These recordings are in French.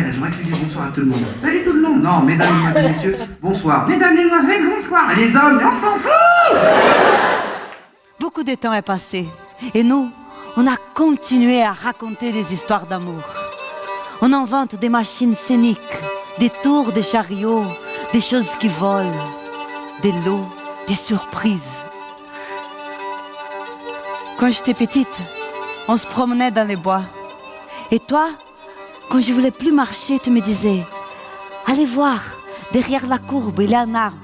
Isabelle, j'aimerais que tu dises bonsoir à tout le monde. Salut tout le monde. Non, mesdames, mesdemoiselles, messieurs, bonsoir. Mesdames, mesdemoiselles, bonsoir. Et les hommes, on s'en fout. Beaucoup de temps est passé et nous, on a continué à raconter des histoires d'amour. On invente des machines scéniques, des tours de chariots, des choses qui volent, des lots, des surprises. Quand j'étais petite, on se promenait dans les bois. Et toi, quand je voulais plus marcher, tu me disais « Allez voir, derrière la courbe, il y a un arbre. »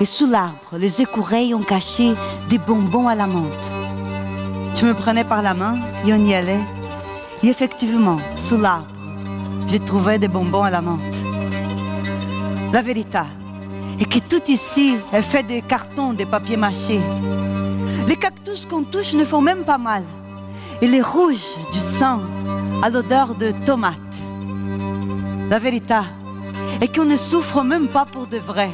Et sous l'arbre, les écureuils ont caché des bonbons à la menthe. Tu me prenais par la main et on y allait. Et effectivement, sous l'arbre, j'ai trouvé des bonbons à la menthe. La vérité est que tout ici est fait de carton, de papier mâché. Les cactus qu'on touche ne font même pas mal. Et les rouges du sang a l'odeur de tomate. La vérité est qu'on ne souffre même pas pour de vrai.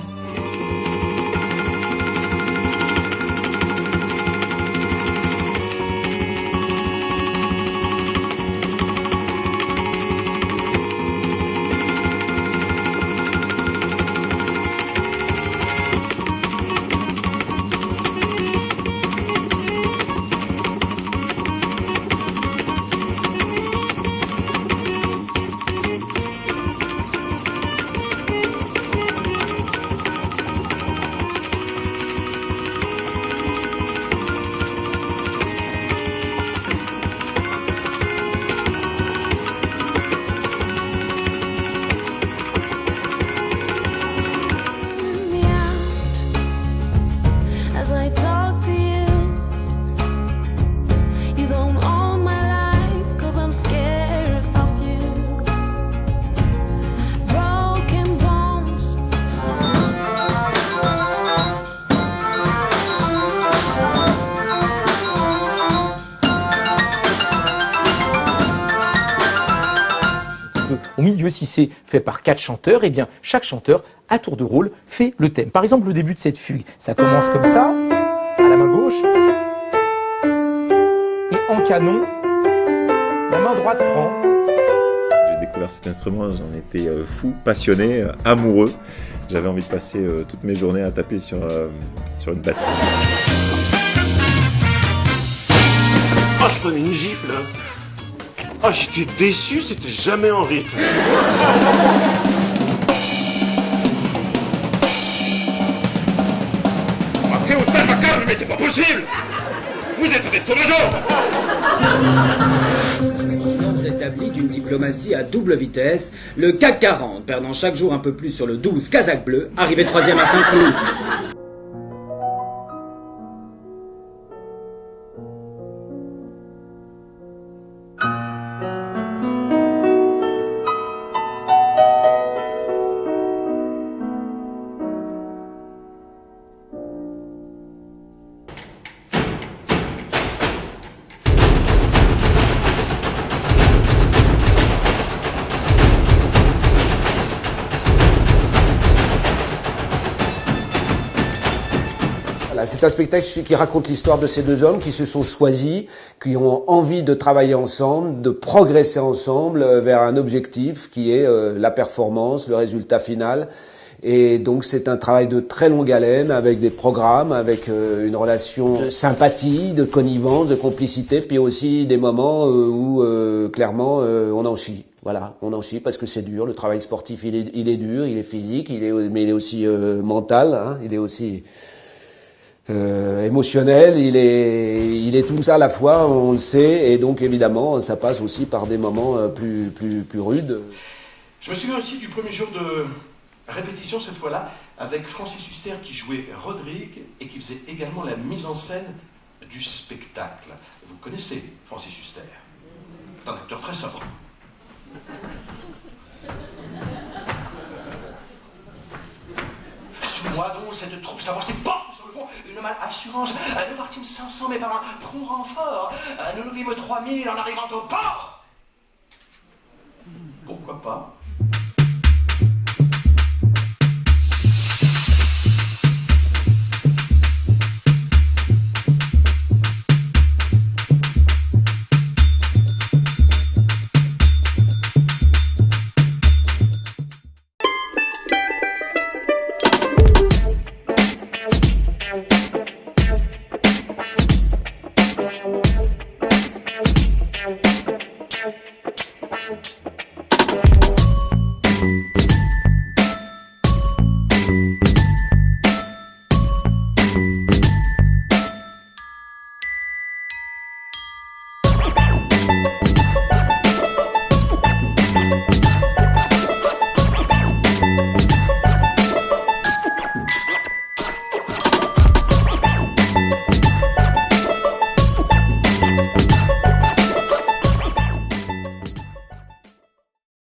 Au milieu, si c'est fait par 4 chanteurs, eh bien, chaque chanteur, à tour de rôle, fait le thème. Par exemple, le début de cette fugue, ça commence comme ça, à la main gauche, et en canon, la main droite prend. J'ai découvert cet instrument, j'en étais fou, passionné, amoureux. J'avais envie de passer toutes mes journées à taper sur une batterie. Oh, je prenais une gifle. Oh, j'étais déçu, c'était jamais en rythme. Après, on tape à câble, mais c'est pas possible. Vous êtes des sauvageons. Établi d'une diplomatie à double vitesse, le CAC 40, perdant chaque jour un peu plus sur le 12 Kazakh bleu, arrivé 3e à Saint-Cloud. C'est un spectacle qui raconte l'histoire de ces deux hommes qui se sont choisis, qui ont envie de travailler ensemble, de progresser ensemble vers un objectif qui est la performance, le résultat final. Et donc c'est un travail de très longue haleine avec des programmes, avec une relation de sympathie, de connivence, de complicité, puis aussi des moments où clairement on en chie. Voilà, on en chie parce que c'est dur. Le travail sportif il est dur, il est physique, mais il est aussi mental, hein, il est aussi émotionnel, il est tout ça à la fois, on le sait, et donc évidemment ça passe aussi par des moments plus rudes. Je me souviens aussi du premier jour de répétition cette fois-là avec Francis Huster qui jouait Rodrigue et qui faisait également la mise en scène du spectacle. Vous connaissez Francis Huster, c'est un acteur très sobre. Moi donc, cette troupe s'avançait pas sur le front, une mal assurance. Nous partîmes 500, mais par un prompt renfort. Nous nous vîmes 3000 en arrivant au port. Pourquoi pas?